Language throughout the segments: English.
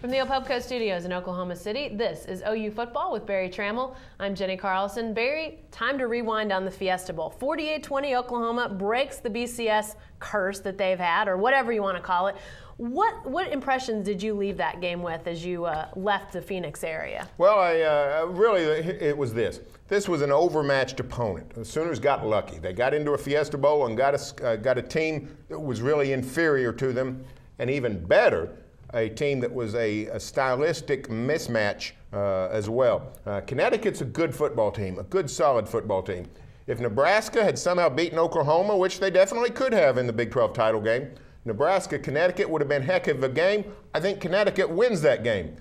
From the Opelco Studios in Oklahoma City, this is OU Football with Barry Trammell. I'm Jenni Carlson. Barry, time to rewind on the Fiesta Bowl. 48-20 Oklahoma breaks the BCS curse that they've had, or whatever you want to call it. What impressions did you leave that game with as you left the Phoenix area? Well, it was this. This was an overmatched opponent. The Sooners got lucky. They got into a Fiesta Bowl and got a team that was really inferior to them, and even better, a team that was a stylistic mismatch as well. Connecticut's a good football team, a good solid football team. If Nebraska had somehow beaten Oklahoma, which they definitely could have in the Big 12 title game, Nebraska-Connecticut would have been heck of a game. I think Connecticut wins that game.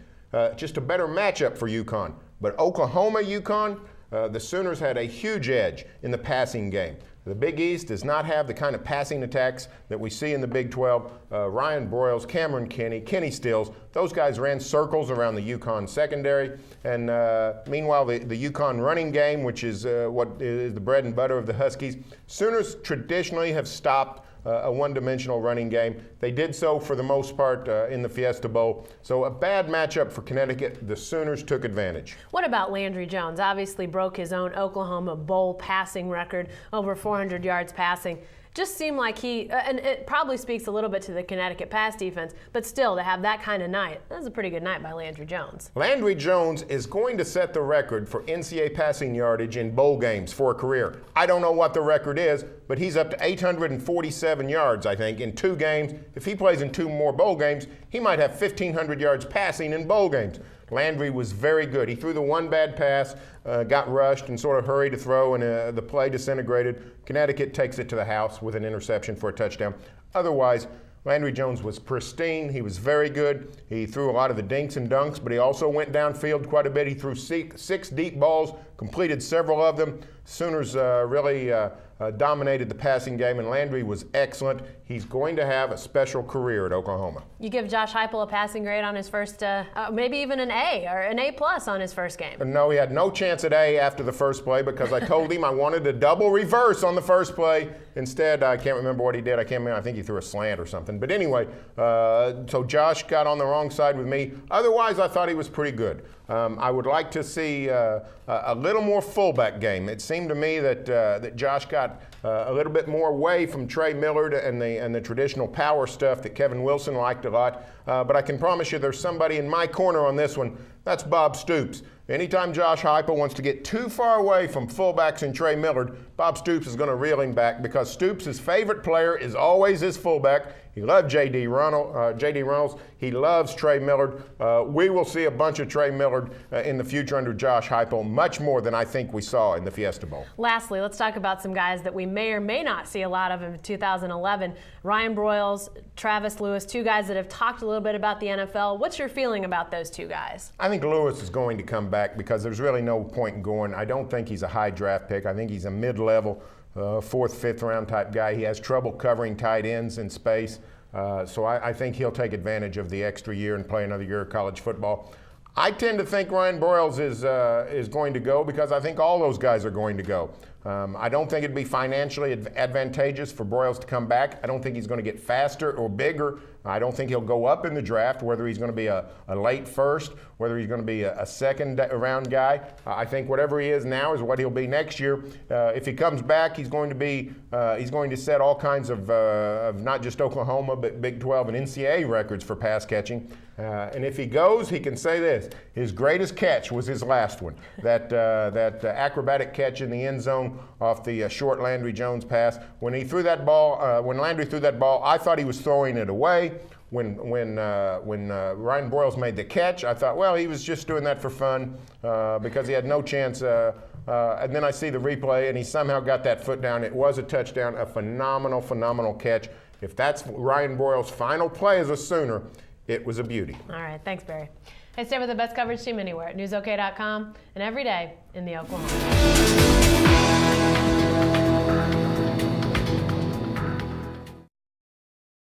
Just a better matchup for UConn. But Oklahoma-UConn, the Sooners had a huge edge in the passing game. The Big East does not have the kind of passing attacks that we see in the Big 12. Ryan Broyles, Cameron Kinney, Kenny Stills, those guys ran circles around the UConn secondary. And meanwhile, the UConn running game, which is what is the bread and butter of the Huskies, Sooners traditionally have stopped a one-dimensional running game. They did so for the most part in the Fiesta Bowl. So a bad matchup for Connecticut. The Sooners took advantage. What about Landry Jones? Obviously broke his own Oklahoma Bowl passing record, over 400 yards passing. Just seemed like and it probably speaks a little bit to the Connecticut pass defense, but still, to have that kind of night, that was a pretty good night by Landry Jones. Landry Jones is going to set the record for NCAA passing yardage in bowl games for a career. I don't know what the record is, but he's up to 847 yards, I think, in 2 games. If he plays in 2 more bowl games, he might have 1,500 yards passing in bowl games. Landry was very good. He threw the one bad pass, got rushed and sort of hurried to throw, and the play disintegrated. Connecticut takes it to the house with an interception for a touchdown. Otherwise, Landry Jones was pristine. He was very good. He threw a lot of the dinks and dunks, but he also went downfield quite a bit. He threw 6 deep balls, completed several of them. Sooners really dominated the passing game, and Landry was excellent. He's going to have a special career at Oklahoma. You give Josh Heupel a passing grade on his first, maybe even an A or an A+ on his first game. No, he had no chance at A after the first play because I told him I wanted a double reverse on the first play. Instead, I can't remember what he did. I think he threw a slant or something. But anyway, so Josh got on the wrong side with me. Otherwise, I thought he was pretty good. I would like to see a little more fullback game. It seemed to me that Josh got a little bit more away from Trey Millard and the traditional power stuff that Kevin Wilson liked a lot. But I can promise you there's somebody in my corner on this one. That's Bob Stoops. Anytime Josh Heupel wants to get too far away from fullbacks and Trey Millard, Bob Stoops is going to reel him back because Stoops' favorite player is always his fullback. He loved J.D. Reynolds. He loves Trey Millard. We will see a bunch of Trey Millard in the future under Josh Heupel, much more than I think we saw in the Fiesta Bowl. Lastly, let's talk about some guys that we may or may not see a lot of in 2011. Ryan Broyles, Travis Lewis, 2 guys that have talked a little bit about the NFL. What's your feeling about those 2 guys? I think Lewis is going to come back because there's really no point in going. I don't think he's a high draft pick. I think he's a mid-level, 4th, 5th round type guy. He has trouble covering tight ends in space. So I think he'll take advantage of the extra year and play another year of college football. I tend to think Ryan Broyles is going to go because I think all those guys are going to go. I don't think it'd be financially advantageous for Broyles to come back. I don't think he's going to get faster or bigger. I don't think he'll go up in the draft, whether he's going to be a late first, whether he's going to be a second round guy. I think whatever he is now is what he'll be next year. If he comes back, he's going to set all kinds of not just Oklahoma, but Big 12 and NCAA records for pass catching. And if he goes, he can say this: his greatest catch was his last one. That acrobatic catch in the end zone off the short Landry Jones pass. When he threw that ball, when Landry threw that ball, I thought he was throwing it away. When Ryan Broyles made the catch, I thought, well, he was just doing that for fun because he had no chance. And then I see the replay, and he somehow got that foot down. It was a touchdown, a phenomenal, phenomenal catch. If that's Ryan Broyles' final play as a Sooner, it was a beauty. All right, thanks, Barry. Hey, stay with the best coverage team anywhere at newsok.com and every day in the Oklahoma.